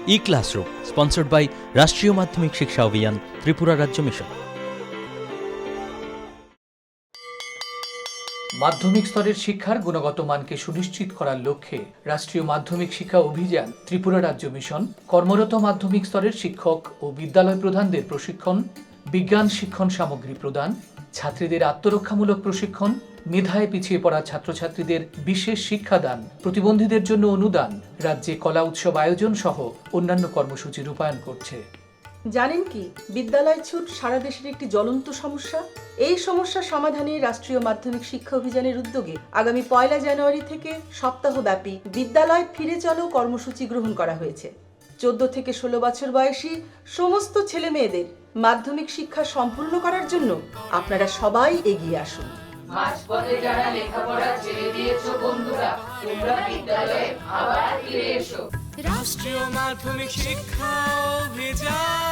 E-Classroom, sponsored by রাষ্ট্রীয় মাধ্যমিক শিক্ষা অভিযান, ত্রিপুরা রাজ্য মিশন। মাধ্যমিক স্তরের শিক্ষার গুণগত মানকে সুনিশ্চিত করার লক্ষ্যে রাষ্ট্রীয় মাধ্যমিক শিক্ষা অভিযান, ত্রিপুরা রাজ্য মিশন কর্মরত মাধ্যমিক স্তরের শিক্ষক ও বিদ্যালয় প্রধানদের প্রশিক্ষণ, বিজ্ঞান শিক্ষণ সামগ্রী প্রদান, ছাত্রীদের আত্মরক্ষামূলক প্রশিক্ষণ, মেধায় পিছিয়ে পড়া ছাত্রছাত্রীদের বিশেষ শিক্ষাদান, প্রতিবন্ধীদের জন্য অনুদান, রাজ্যে কলা উৎসব আয়োজন সহ অন্যান্য কর্মসূচি রূপায়ণ করছে। জানেন কি, বিদ্যালয় ছুট সারা দেশের একটি জ্বলন্ত সমস্যা। এই সমস্যা সমাধানে রাষ্ট্রীয় মাধ্যমিক শিক্ষা অভিযানের উদ্যোগে আগামী 1 জানুয়ারি থেকে সপ্তাহব্যাপী বিদ্যালয় ফিরে চলো কর্মসূচি গ্রহণ করা হয়েছে। 14 থেকে 16 বছর বয়সী সমস্ত ছেলে মেয়েদের মাধ্যমিক শিক্ষা সম্পূর্ণ করার জন্য আপনারা সবাই এগিয়ে আসুন। মাঝপথে যারা লেখাপড়া ছেড়ে দিয়েছো বন্ধুরা, তোমরা বিদ্যালয়ে আবার ফিরে এসো। রাষ্ট্রীয় মাধ্যমিক শিক্ষা অভিযান।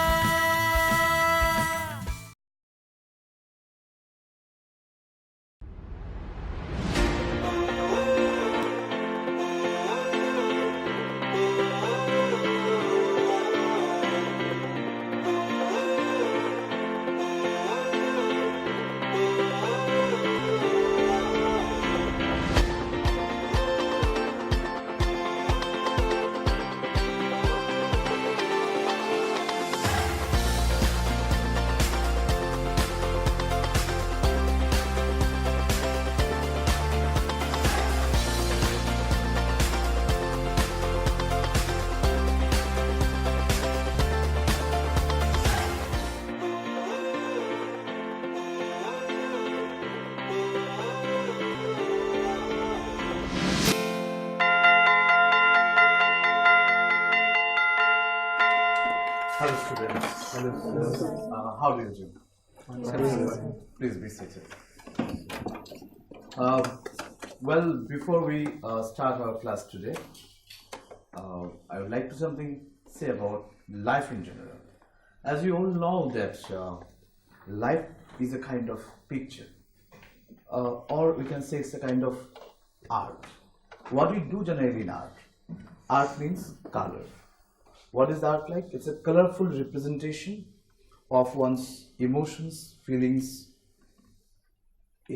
Hello students. Hello students. How do you do? Please be seated. Well, before we start our class today, I would like to say about life in general. As you all know that life is a kind of picture, or we can say it's a kind of art. What we do generally in art? Art means color. What is art like? It's a colorful representation of one's emotions, feelings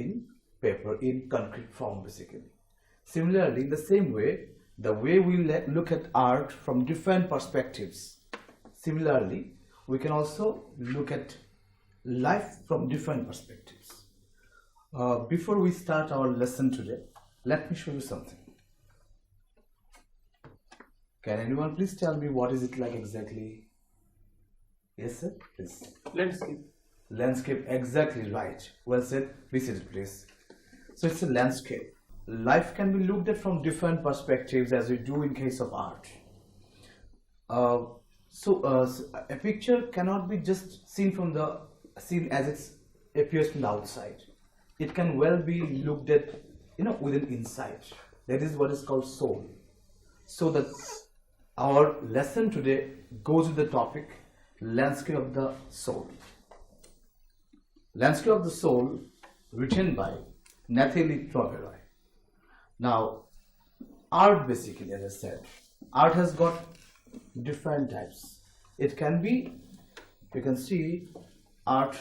in paper, in concrete form basically. Similarly, in the same way, the way we look at art from different perspectives, similarly, we can also look at life from different perspectives. Before we start our lesson today, let me show you something. Can anyone please tell me what is it like exactly? Yes, sir, please. Landscape. Landscape, exactly right. Well said. Please sit, please. So it's a landscape. Life can be looked at from different perspectives as we do in case of art. So a picture cannot be just seen as it appears from the outside. It can well be looked at, within inside. That is what is called soul. So that our lesson today goes with the topic Landscape of the Soul. Landscape of the Soul, written by Nathalie Troveroy. Now, art basically, as I said, art has got different types. It can be, you can see art,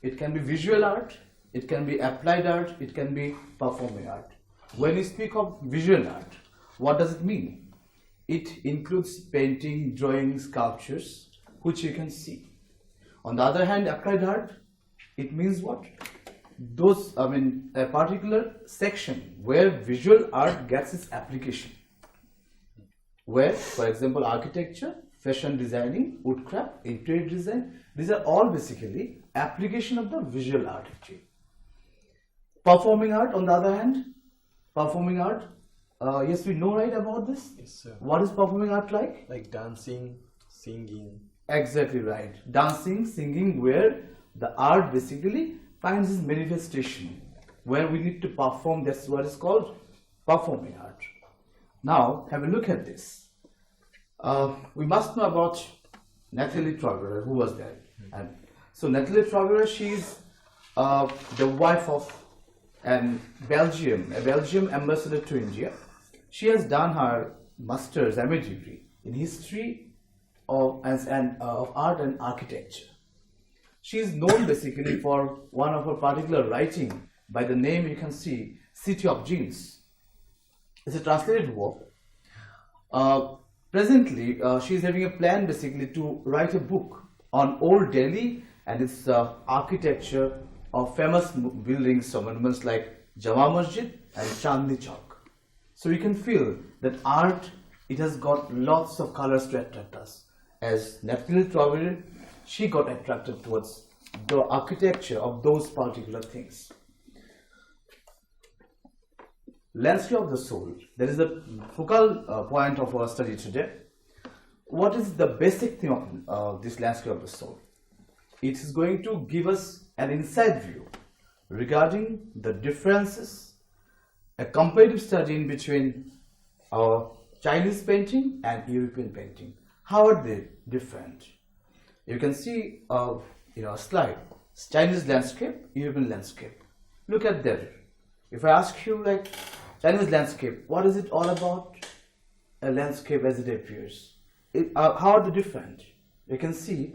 it can be visual art, it can be applied art, it can be performing art. When you speak of visual art, what does it mean? It includes painting, drawing, sculptures, which you can see. On the other hand, applied art, it means what? A particular section where visual art gets its application. Where, for example, architecture, fashion designing, woodcraft, interior design, these are all basically application of the visual art actually. Performing art, on the other hand, performing art, yes, we know right about this? Yes, sir. What is performing art like? Like dancing, singing. Exactly right. Dancing, singing, where the art basically finds its manifestation, where we need to perform. That's what is called performing art. Now, have a look at this. We must know about Nathalie Troveroy, who was there. And so Nathalie Troveroy, she is the wife of a Belgium ambassador to India. She has done her master's MA degree in history of art and architecture. She is known basically for one of her particular writing by the name you can see, City of Genes. It's a translated work. Presently, she is having a plan basically to write a book on old Delhi and its architecture of famous buildings or monuments like Jama Masjid and Chandni Chowk. So we can feel that art, it has got lots of colors to attract us. As Nathaniel Trowbridge, she got attracted towards the architecture of those particular things. Landscape of the soul, that is the focal point of our study today. What is the basic thing of this landscape of the soul? It is going to give us an inside view regarding the differences, a comparative study in between Chinese painting and European painting. How are they different? You can see a slide, Chinese landscape, European landscape. Look at that. If I ask you like Chinese landscape, what is it all about? A landscape as it appears. How are they different? You can see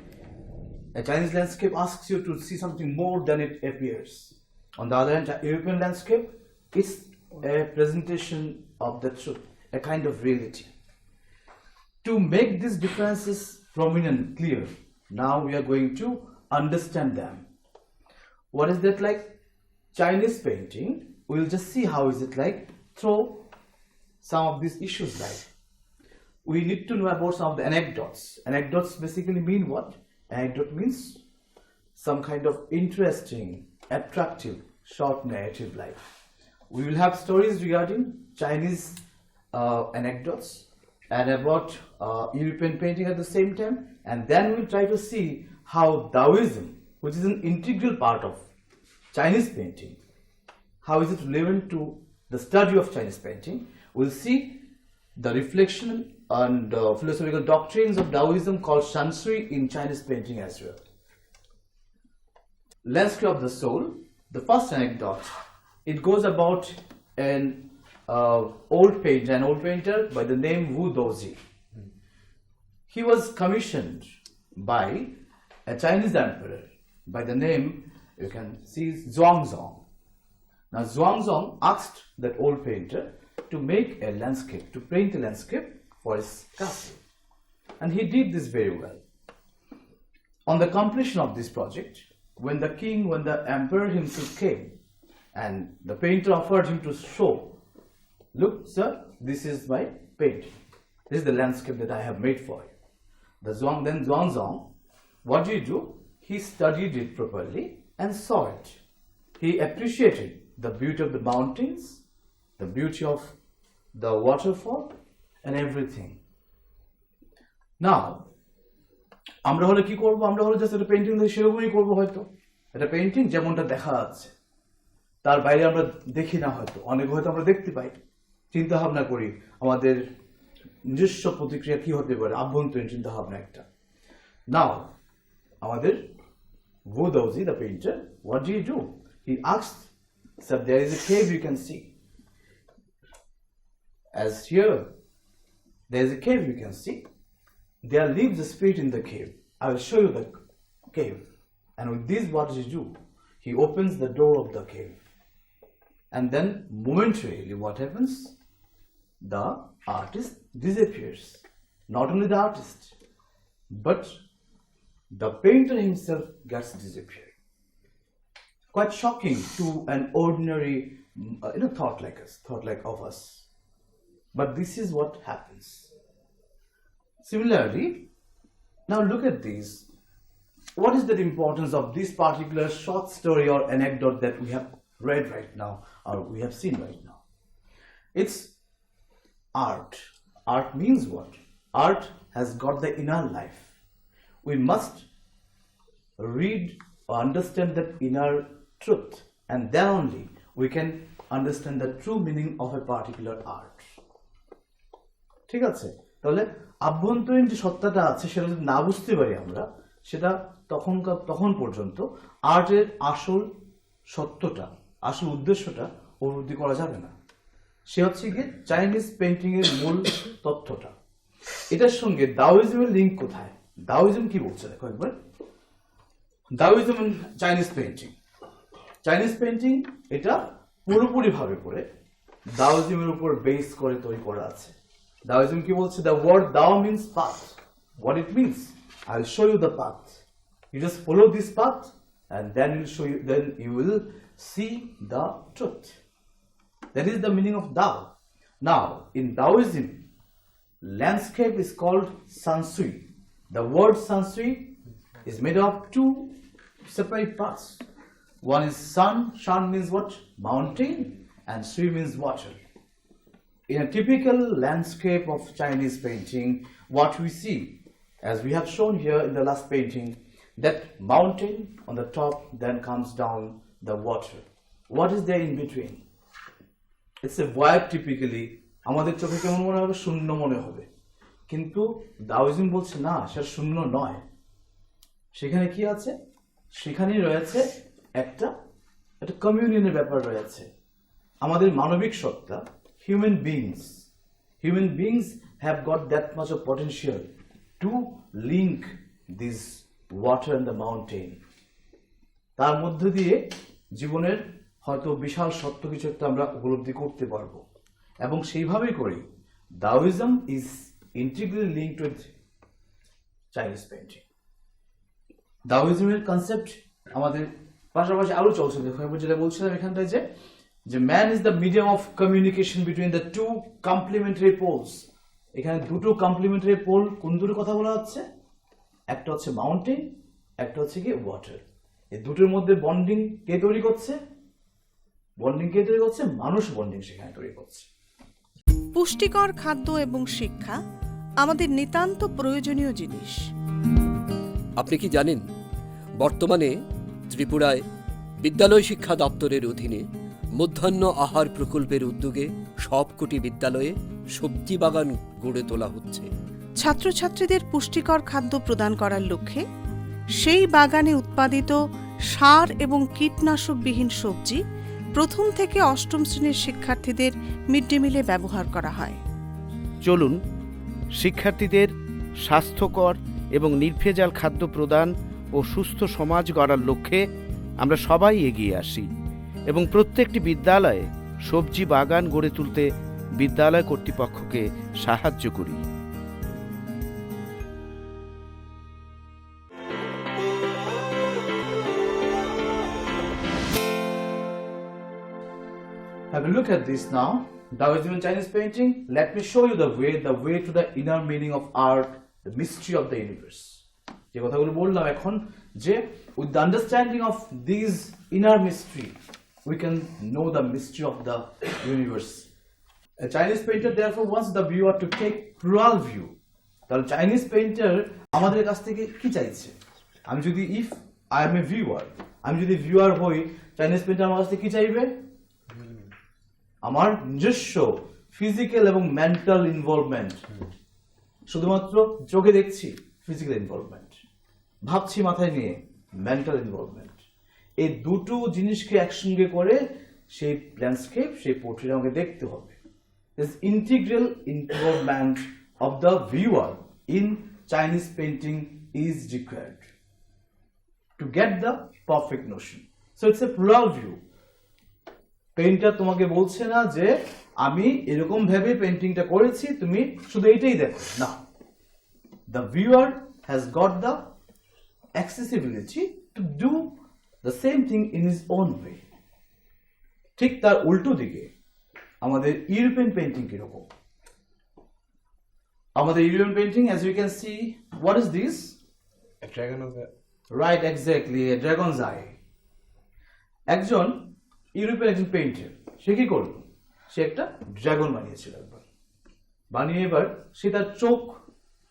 a Chinese landscape asks you to see something more than it appears. On the other hand, European landscape is a presentation of the truth, a kind of reality. To make these differences prominent, clear, now we are going to understand them. What is that like? Chinese painting, we'll just see how is it like through some of these issues like. We need to know about some of the anecdotes. Anecdotes basically mean what? Anecdote means some kind of interesting, attractive, short narrative like. We will have stories regarding Chinese anecdotes and about European painting at the same time, and then we'll try to see how Taoism, which is an integral part of Chinese painting, how is it relevant to the study of Chinese painting. We'll see the reflection and philosophical doctrines of Taoism called Shanshui in Chinese painting as well. Landscape of the soul, the first anecdote, it goes about an old painter by the name Wu Dozi. He was commissioned by a Chinese emperor by the name, you can see, Zhuangzong. Now Zhuangzong asked that old painter to make a landscape, to paint a landscape for his castle. And he did this very well. On the completion of this project, when the emperor himself came and the painter offered him to show, look sir, this is my painting. This is the landscape that I have made for you. Then Zhuangzong, what did he do? He studied it properly and saw it. He appreciated the beauty of the mountains, the beauty of the waterfall and everything. Now, আমরা হলে কি করব? আমরা হলে just একটা painting দিয়ে সেরকমই করব হয়তো। একটা পেইন্টিং যেমনটা দেখা যাচ্ছে তার বাইরে আমরা দেখি না হয়তো, অনেক হয়তো আমরা দেখতে পাই, চিন্তা ভাবনা করি আমাদের নিজস্ব প্রতিক্রিয়া কি হতে পারে, আভ্যন্তরীণ চিন্তা ভাবনা একটা। Now, আমাদের Wu Dozi, the painter, what did he do? He asked, so there is a cave you can see. As here, there is a cave you can see. There lives a spirit in the cave. I will show you the cave. And with this, what does he do? He opens the door of the cave. And then momentarily, what happens? The artist disappears. Not only the artist, but the painter himself gets disappeared. Quite shocking to an ordinary thought like of us. But this is what happens. Similarly, now look at these. What is the importance of this particular short story or anecdote that we have read right now or we have seen right now? It's art. Art means what? Art has got the inner life. We must read or understand that inner truth, and then only we can understand the true meaning of a particular art. ঠিক আছে? তাহলে আভ্যন্তরীণ যে সত্তাটা আছে সেটা যদি না বুঝতে পারি আমরা, সেটা তখন পর্যন্ত আর্টের আসল সত্যটা, আসল উদ্দেশ্যটা উপলব্ধি করা যাবে না। সে হচ্ছে গিয়ে চাইনিজ পেইন্টিং এর মূল তথ্যটা। এটার সঙ্গে দাওইজমের লিঙ্ক কোথায়? দাওইজম কি বলছে দেখো একবার। দাওইজম চাইনিজ পেইন্টিং, চাইনিজ পেইন্টিং এটা পুরোপুরি ভাবে করে দাওইজমের উপর বেস করে তৈরি করা আছে। দাওইজম কি বলছে? দ্য ওয়ার্ড দাও means path. What it means? I'll show you the path. You just follow this path, and then you will see the truth. That is the meaning of Dao. Now, in Taoism, landscape is called sansui. The word sansui is made of two separate parts. One is sun. Sun means what? Mountain, and sui means water. In a typical landscape of Chinese painting, what we see, as we have shown here in the last painting, that mountain on the top, then comes down the water. What is there in between? It's a void typically. আমাদের চোখে কেমন মনে হবে? শূন্য মনে হবে। কিন্তু দাওইজম বলছে না, সেটা শূন্য নয়। সেখানে কি আছে? সেখানে রয়েছে একটা কমিউনিয়নের ব্যাপার রয়েছে। আমাদের মানবিক সত্তা, human beings have got that much of potential to link this water and the mountain. তার মধ্য দিয়ে জীবনের হয়তো বিশাল সত্য কিছু একটা আমরা উপলব্ধি করতে পারবো, এবং সেইভাবেই করি Daoism is integrally linked with Chinese painting. দাওইজমের কনসেপ্ট আমাদের পাশাপাশি আরো চলছে। দেখো এবার যেটা বলছিলাম এখানটায় যে man is the medium of communication between the two complementary poles. এখানে দুটো কমপ্লিমেন্টারি পোল, কোন দুটোর কথা বলা হচ্ছে? একটা হচ্ছে মাউন্টেন, একটা হচ্ছে কি ওয়াটার। এই দুটোর মধ্যে বন্ডিং কে তৈরি করছে? মানুষ বন্ডিং সেখানে তৈরি করছে। পুষ্টিকর খাদ্য এবং শিক্ষা আমাদের নিতান্ত প্রয়োজনীয় জিনিস। আপনি কি জানেন বর্তমানে ত্রিপুরায় বিদ্যালয় শিক্ষা দপ্তরের অধীনে মধ্যাহ্ন আহার প্রকল্পের উদ্যোগে সবকটি বিদ্যালয়ে সবজি বাগান গড়ে তোলা হচ্ছে। ছাত্রছাত্রীদের পুষ্টিকর খাদ্য প্রদান করার লক্ষ্যে সেই বাগানে উৎপাদিত সার এবং কীটনাশকবিহীন সবজি প্রথম থেকে অষ্টম শ্রেণীর শিক্ষার্থীদের মিড ডে মিলে ব্যবহার করা হয়। চলুন শিক্ষার্থীদের স্বাস্থ্যকর এবং নির্ভেজাল খাদ্য প্রদান ও সুস্থ সমাজ গড়ার লক্ষ্যে আমরা সবাই এগিয়ে আসি এবং প্রত্যেকটি বিদ্যালয়ে সবজি বাগান গড়ে তুলতে বিদ্যালয় কর্তৃপক্ষকে সাহায্য করি। Have a look at this now. Taoism in Chinese painting. Let me show you the way to the inner meaning of art, the mystery of the universe. যে কথাগুলো বললাম এখন, যে with the understanding of these inner mystery, we can know the mystery of the universe. A Chinese painter therefore wants the viewer to take plural view. তাহলে Chinese painter আমাদের কাছ থেকে কি চাইছে? আমি যদি I am a viewer, আমি যদি ভিউয়ার হই, Chinese painter আমার কাছ থেকে কি চাইবে? আমার নিজস্ব ফিজিক্যাল এবং মেন্টাল ইনভলভমেন্ট। শুধুমাত্র চোখে দেখছি ফিজিক্যাল ইনভলভমেন্ট, ভাবছি মাথায় নিয়ে মেন্টাল ইনভলভমেন্ট। এই দুটো জিনিসকে একসঙ্গে করে সেই ল্যান্ডস্কেপ, সেই পোর্ট্রেট আমাকে দেখতে হবে। This integral involvement of the viewer in Chinese painting is required to get the perfect notion. So it's a plural view. Painter তোমাকে বলছে না যে আমি এরকম ভাবে পেইন্টিংটা করেছি, তুমি শুধু এইটাই দেখো না। The viewer has got the accessibility to do the same thing in his own way. ঠিক তার উল্টো দিকে আমাদের ইউরোপিয়ান পেইন্টিং কিরকম? আমাদের European painting, as you can see, what is this? A dragon of the... Right, exactly, a dragon's eye. একজন European একজন painter, সে কি করলো? সে একটা ড্রাগন বানিয়েছিল একবার, বানিয়ে এবার সে তার চোখ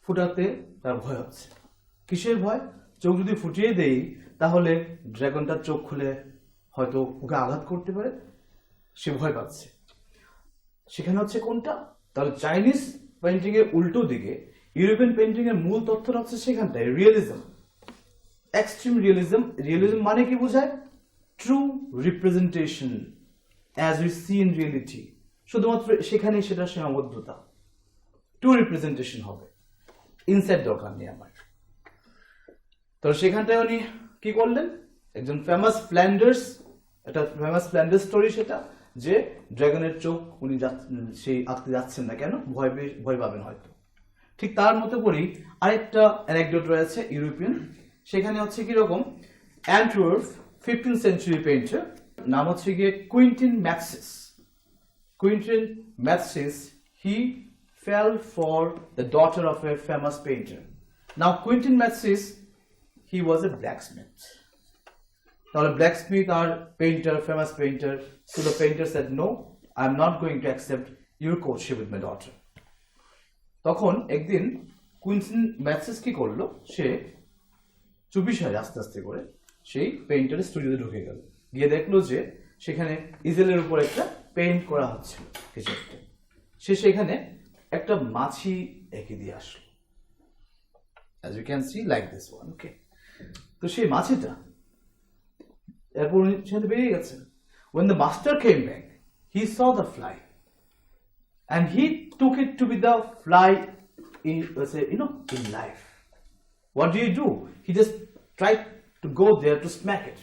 ফুটাতে তার ভয় হচ্ছে। কিসের ভয়? চোখ যদি ফুটিয়ে দেই তাহলে ড্রাগনটার চোখ খুলে হয়তো ওকে আঘাত করতে পারে, সে ভয় পাচ্ছে। সেখানে হচ্ছে কোনটা? তাহলে চাইনিজ পেইন্টিং এর উল্টো দিকে ইউরোপিয়ান পেইন্টিং এর মূল তথ্যটা হচ্ছে সেখানটায় রিয়েলিজম, এক্সট্রিম রিয়েলিজম। রিয়েলিজম মানে কি বোঝায়? True representation as we see in reality. শুধুমাত্র সেখানেই সেটা সীমাবদ্ধতা, ট্রু রিপ্রেজেন্টেশন হবে। ইনসাইড দরকার নেই আমার। তো সেখানটায় উনি কি করলেন, একজন ফেমাস ফ্ল্যান্ডার্স, একটা ফেমাস ফ্ল্যান্ডার্স স্টোরি সেটা, যে ড্রাগনের চোখ উনি সেই আঁকতে যাচ্ছেন না, কেন, ভয় পাবেন হয়তো। ঠিক তার মতো করেই আরেকটা অ্যানেকডোট রয়েছে ইউরোপিয়ান, সেখানে হচ্ছে কিরকম, অ্যান্টওয়ার্প 15th century পেইন্টার, নাম হচ্ছে গিয়ে Quentin Matsys. Quentin Matsys, he fell for the daughter of a famous painter. Now Quentin Matsys, he was a blacksmith. তাহলে blacksmith R painter, famous painter, so the painter said, no, I'm not going to accept your courtship with my daughter. তখন একদিন Quintin ম্যাথসিস কি করলো, সে চুপি সারে আস্তে আস্তে করে সেই পেইন্টারের স্টুডিওতে ঢুকে গেল, গিয়ে দেখলো যে সেখানে ইজেলের উপর একটা পেইন্ট করা হচ্ছিল কিছু একটা, সে সেখানে একটা মাছি এঁকে দিয়ে আসলো, as you can see like this one, okay. তো সেই মাছিটা এরপর উনি সেখানে বেরিয়ে গেছেন। when the master came back, he saw the fly and he took it to be the fly in, in life. What do? He just tried to go there to smack it,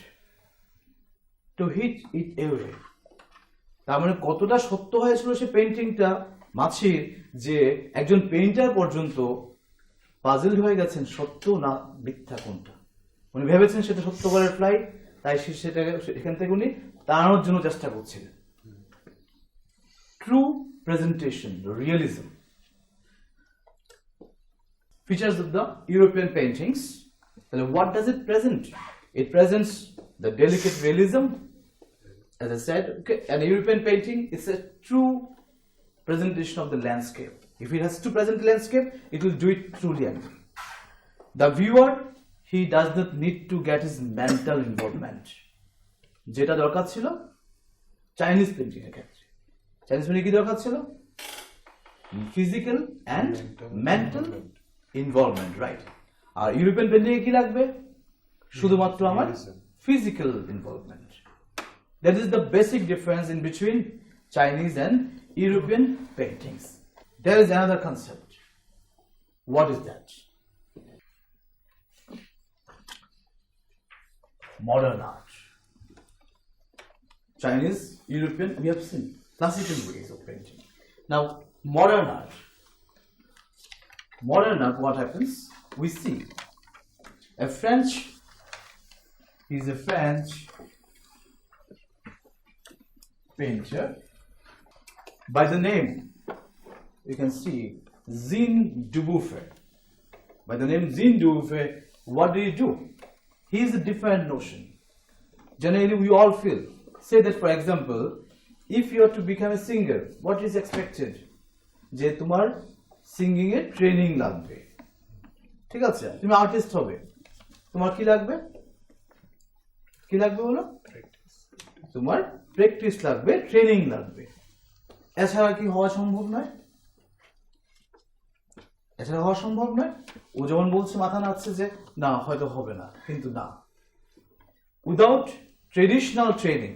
to hit it away. তার মানে কতটা সত্য হয়েছিল সে পেইন্টিংটা মাছির, যে একজন painter পর্যন্ত puzzled হয়ে গেছেন সত্য না মিথ্যা কোনটা। উনি ভেবেছেন সেটা সত্যকারের ফ্লাই, তাই সেটাকে এখান থেকে উনি তাড়ানোর জন্য চেষ্টা করছিলেন। True presentation, realism, features of the European paintings. What does it present? It presents the delicate realism, as I said, okay. An European painting is a true presentation of the landscape. If it has to present landscape, it will do it truly. The viewer, he does not need to get his mental involvement. যেটা দরকার ছিল Chinese painting এর ক্ষেত্রে, Chinese painting কি দরকার ছিল, physical and mental involvement, right. আর European painting এ কি লাগবে, শুধুমাত্র আমার physical involvement. That is the basic difference in between Chinese and European paintings. There is another concept. What is that? Modern art. Chinese, European, we have seen classical ways of painting. Now, modern art. Modern art, what happens? We see a French, he's a French painter by the name, you can see, Jean Dubuffet. By the name Jean Dubuffet, what do? He is a different notion. Generally, we all feel, say that for example, if you are to become a singer, what is expected? যে তোমার singing এর training লাগবে, ঠিক আছে, তুমি artist হবে, তোমার কি লাগবে, কি লাগবে বলো, তোমার প্র্যাকটিস লাগবে, ট্রেনিং লাগবে, এছাড়া কি হওয়া সম্ভব নয়, এছাড়া হওয়া সম্ভব নয়। ও যেমন বলছে, মাথা নাড়ছে যে না হয়তো হবে না, কিন্তু না, without traditional training,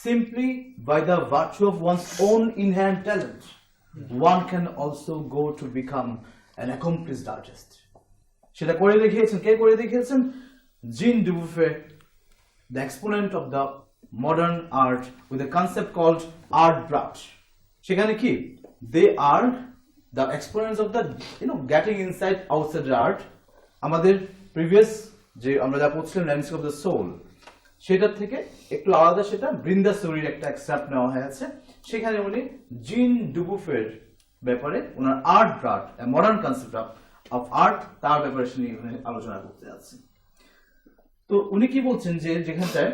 simply by the virtue of one's own inherent talent, one can also go to become an accomplished artist. সেটা করে দেখিয়েছেন, কে করে দেখিয়েছেন, জিন ডুবুফে, the exponent of the modern art with a concept called art brush. সেখানে কি, they are the exponents of the getting inside outside art. আমাদের previous যে আমরা যা পড়ছিলাম ল্যান্ডস্কেপ অফ দ্য সোল, সেটার থেকে একটু আলাদা, সেটা বৃন্দা স্টোরির একটা এক্সট্রাক্ট নেওয়া হয়েছে। সেখানে উনি জিন ডুবুফের ব্যাপারে, ওনার art brut, modern concept of art, তার ব্যাপারে উনি আলোচনা করতে যাচ্ছেন। তো উনি কি বলছেন, যে যেখানটায়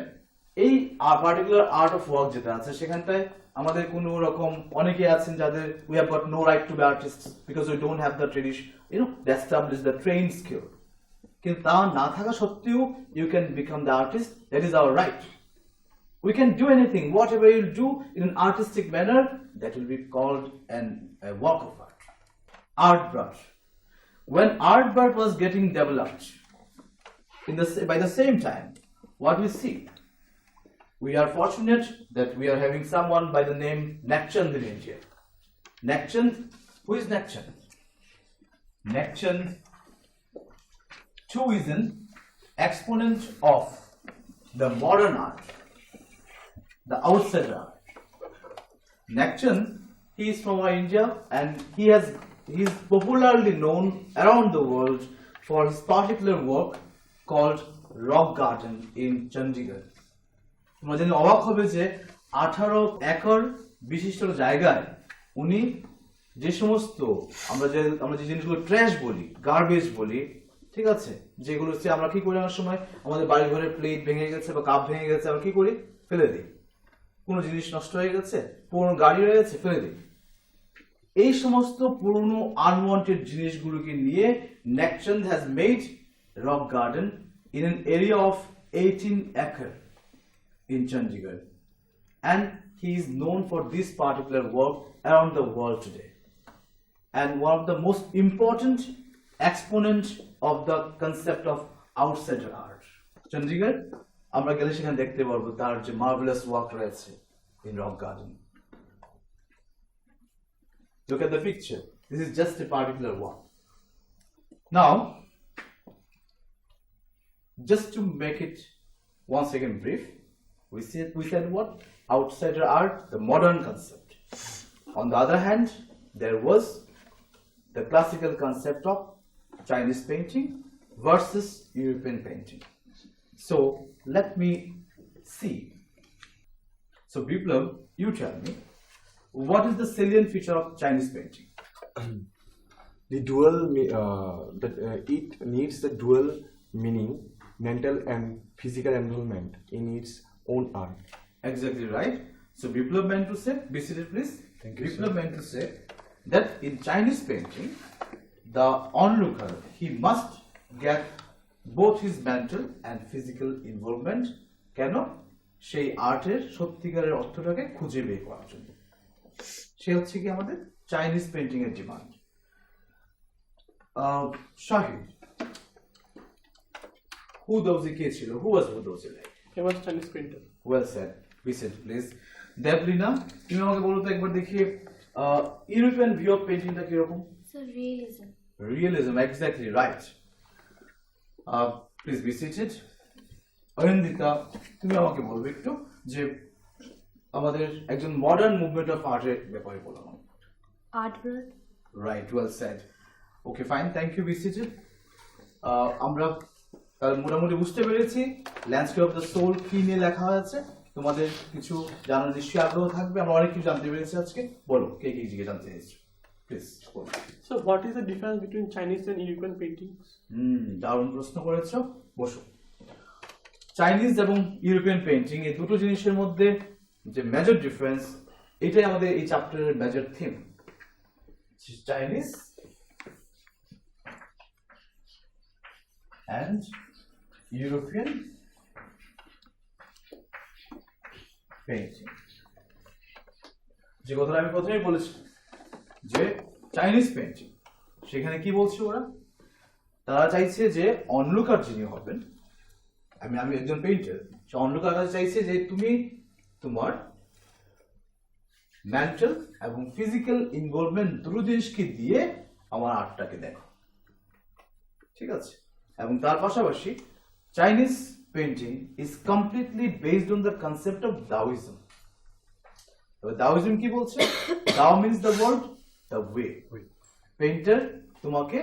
এই পার্টিকুলার আর্ট অফ ওয়ার্ক যেটা আছে, সেখানটায় আমাদের কোনো রকম অনেকে আছেন যাদের we have got no right to be artist because we don't have the tradition, establish the train skill. কিন্তু তা না থাকা সত্ত্বেও you can become the artist, that is our right. We can do anything, whatever you do in an artistic manner, that will be called a work of art. Art brush. When art brush was getting developed, by the same time, what we see, we are fortunate that we are having someone by the name Nakchand in India. Nakchand, who is Nakchand? Next, 2 is an exponent of the modern art, the outsider art. Next, he is from India and he is popularly known around the world for his particular work called Rock Garden in Chandigarh. তোমরা জেনে অবাক হবে যে 18 acre বিশিষ্ট জায়গায় উনি যে সমস্ত আমরা যে জিনিসগুলো ট্র্যাশ বলি, গার্বেজ বলি, ঠিক আছে, যেগুলো হচ্ছে আমরা কি করি অনেক সময় আমাদের বাড়ি ঘরের প্লেট ভেঙে গেছে বা কাপ ভেঙে গেছে আমরা কি করি, ফেলে দিই। কোনো জিনিস নষ্ট হয়ে গেছে, পুরনো গাড়ি হয়ে গেছে, ফেলে দিই। এই সমস্ত পুরনো আনওয়ান্টেড জিনিসগুলোকে নিয়ে Nextchand has made rock garden in an area of 18 acre in Chandigarh, and he is known for this particular work around the world today, and one of the most important exponent of the concept of outsider art. Chandigarh আমরা গেলে সেখানে দেখতে পারবো তার যে marvellous work রয়েছে in rock garden. Look at the picture. This is just a particular one. Now, just to make it once again brief, we said what? Outsider art, the modern concept. On the other hand, there was the classical concept of Chinese painting versus European painting. So, let me see. So, Biplav, you tell me, what is the salient feature of Chinese painting? The dual, it needs the dual meaning, mental and physical involvement in its own art. Exactly right. So Biplav meant to say, be seated please. Thank you, Biplav sir. meant to say that in Chinese painting, the onlooker, he must get both his mental and physical involvement. কেন? সেই আর্টের সত্যিকারের অর্থটাকে খুঁজে বের করার জন্য। সে হচ্ছে কি আমাদের চাইনিজ পেইন্টিং এর ডিমান্ড। শাহিদ, হুদৌজি কে ছিল? Who was হুদৌজি like? He was Chinese painter. Well said. Be said, please. Deblina, তুমি আমাকে বলো তো একবার দেখি ইউরোপিয়ান ভিউ অফ পেইন্টিংটা কিরকম? So realism. Realism, exactly right. Please be seated. অরিন্দিতা, তুমি আমাকে বলবে একটু যে আমাদের একজন মডার্ন মুভমেন্ট অফ আর্টের ব্যাপারে বলো। Art world. Right, well said. Okay, fine. Thank you, be seated. আমরা মোটামুটি বুঝতে পেরেছি ল্যান্ডস্কেপ অফ দ্য সোল কি নিয়ে লেখা হয়েছে। তোমাদের কিছু জানার নিশ্চয়ই আগ্রহ থাকবে। আমরা অনেক কিছু জানতে পেরেছি আজকে। বলো, কে কি জিজ্ঞেস জানতে চাইছো? প্লিজ বলো। So what is the difference between Chinese and European paintings? দারুণ প্রশ্ন করেছো। বসো। চাইনিজ এবং ইউরোপিয়ান পেইন্টিং এই দুটো জিনিসের মধ্যে যে মেজর ডিফারেন্স, এটাই আমাদের এই চ্যাপ্টারের major theme. Chinese and European painting. যে কথাটা আমি প্রথমেই বলেছি যে চাইনিজ পেইন্টিং, সেখানে কি বলছে ওরা? তারা চাইছে যে অনলুকার যিনি হবেন, আমি একজন পেইন্টার, সে অনলুকার কাছে চাইছে যে তুমি তোমার মেন্টাল এবং ফিজিক্যাল ইনভলভমেন্ট দুটো জিনিসকে দিয়ে আমার আর্টটাকে দেখো, ঠিক আছে? এবং তার পাশাপাশি Chinese painting is completely based on the concept of Daoism. তবে দাওইজম কি বলছে? Dao means the word, the way. Painter তোমাকে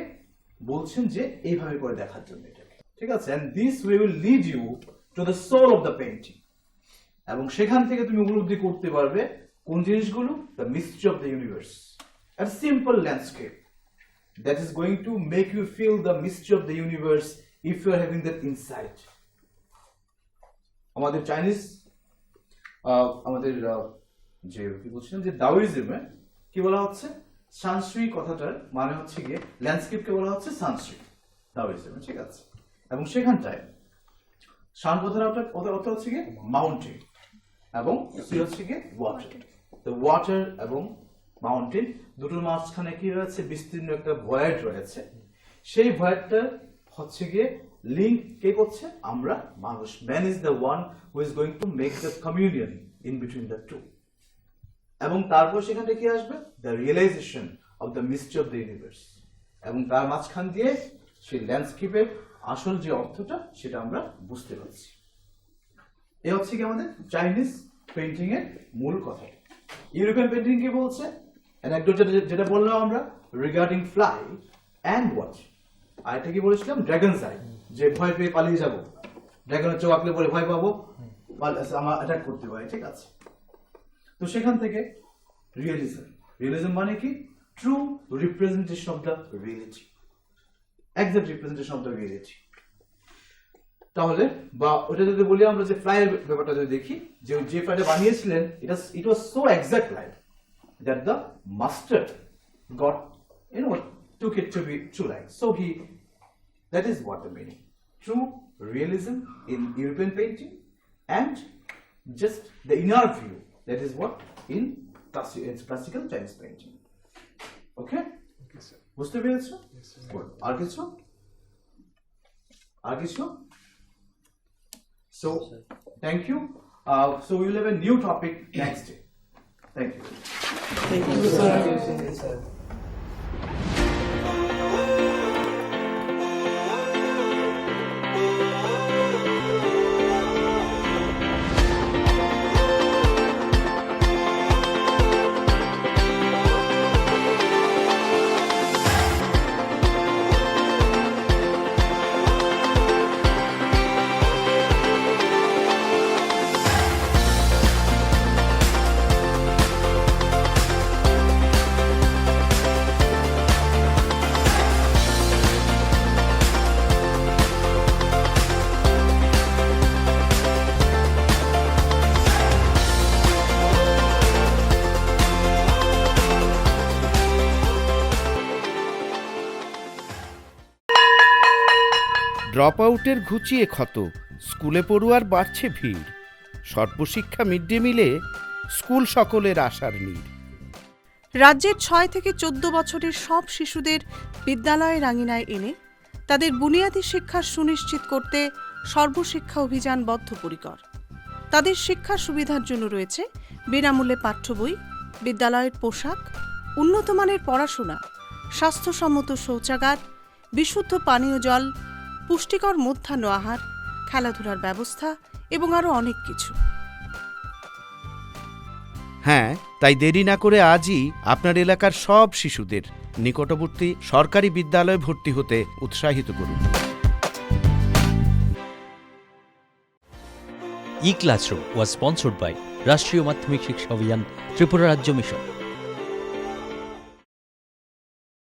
বলছেন যে এইভাবে করে দেখার জন্য এটাকে, ঠিক আছে? And this way will lead you to the soul of the painting. এবং সেখান থেকে তুমি উপলব্ধি করতে পারবে কোন জিনিসগুলো? The mystery of the universe, a simple landscape that is going to make you feel the mystery of the universe if you are having that insight. আমাদের চাইনিজ আমাদের যে কি বলছিলাম যে দাওইজমে কি বলা হচ্ছে? সানশ্রী কথাটার মানে হচ্ছে গিয়ে ল্যান্ডস্কেপকে বলা হচ্ছে সানশ্রী দাওইজমে, ঠিক আছে? এবং সেখানটায় শান কথার অর্থ হচ্ছে গিয়ে মাউন্টেন এবং সি হচ্ছে গিয়ে ওয়াটার। তো ওয়াটার এবং মাউন্টেন দুটোর মাঝখানে কি রয়েছে? বিস্তীর্ণ একটা ভয়েড রয়েছে। সেই ভয়েডটা হচ্ছে গিয়ে লিঙ্ক কে করছে? আমরা মানুষ। Man is the one who is going to make the communion in between the two. এবং তারপর সেখানে কি আসবে? The realisation of the mystery of the universe. এবং তার মাঝখান দিয়ে সেই ল্যান্ডস্কেপের আসল যে অর্থটা সেটা আমরা বুঝতে পারছি। এই হচ্ছে কি আমাদের চাইনিজ পেইন্টিং এর মূল কথা। ইউরোপিয়ান পেইন্টিং কি বলছে? অ্যানেকডোট যেটা বললাম আমরা রিগার্ডিং ফ্লাই অ্যান্ড ওয়াচ, আর এটা কি বলেছিলাম ড্রাগনস আই, যে ভয় পেয়ে পালিয়ে যাবো, ড্রাগনের চোখ আঁকলে পরে ভয় পাবো, আমার অ্যাটাক করতে পারে, ঠিক আছে। তো সেখান থেকে রিয়েলিজম, রিয়েলিজম মানে কি? True representation of the reality, exact representation of the reality. তাহলে বা ওটা যদি বলি আমরা যে ফ্লাইয়ের ব্যাপারটা যদি দেখি, যে ফ্লাইটা বানিয়েছিলেন it was so exact like that the master got, took it to be true like. So that is what the meaning. True realism in European painting and just the inner view. That is what in classical Chinese painting. Okay? Okay, sir. বুঝতে পেরেছো? Good. আর কিছু? So, thank you. So we will have a new topic next day. Thank you. Thank you, sir. Drop আউটের ঘুচিয়ে ক্ষত, স্কুলে পড়ুয়ার বাড়ছে ভিড়, সর্বশিক্ষা mid day মিলে school সকলের আশার নীড়। রাজ্যের 6 থেকে 14 বছরের সব শিশুদের বিদ্যালয়ের আঙিনায় এনে তাদের বুনিয়াদী শিক্ষা সুনিশ্চিত করতে সর্বশিক্ষা অভিযান বদ্ধপরিকর। তাদের শিক্ষার সুবিধার জন্য রয়েছে বিনামূল্যে পাঠ্য বই, বিদ্যালয়ের পোশাক, উন্নত মানের পড়াশোনা, স্বাস্থ্যসম্মত শৌচাগার, বিশুদ্ধ পানীয় জল, পুষ্টিকর মধ্যাহ্ন আহার, খেলাধুলার ব্যবস্থা এবং আরও অনেক কিছু। হ্যাঁ, তাই দেরি না করে আজই আপনার এলাকার সব শিশুদের নিকটবর্তী সরকারি বিদ্যালয়ে ভর্তি হতে উৎসাহিত করুন। E-Classroom was sponsored by রাষ্ট্রীয় মাধ্যমিক শিক্ষা অভিযান ত্রিপুরা রাজ্য মিশন।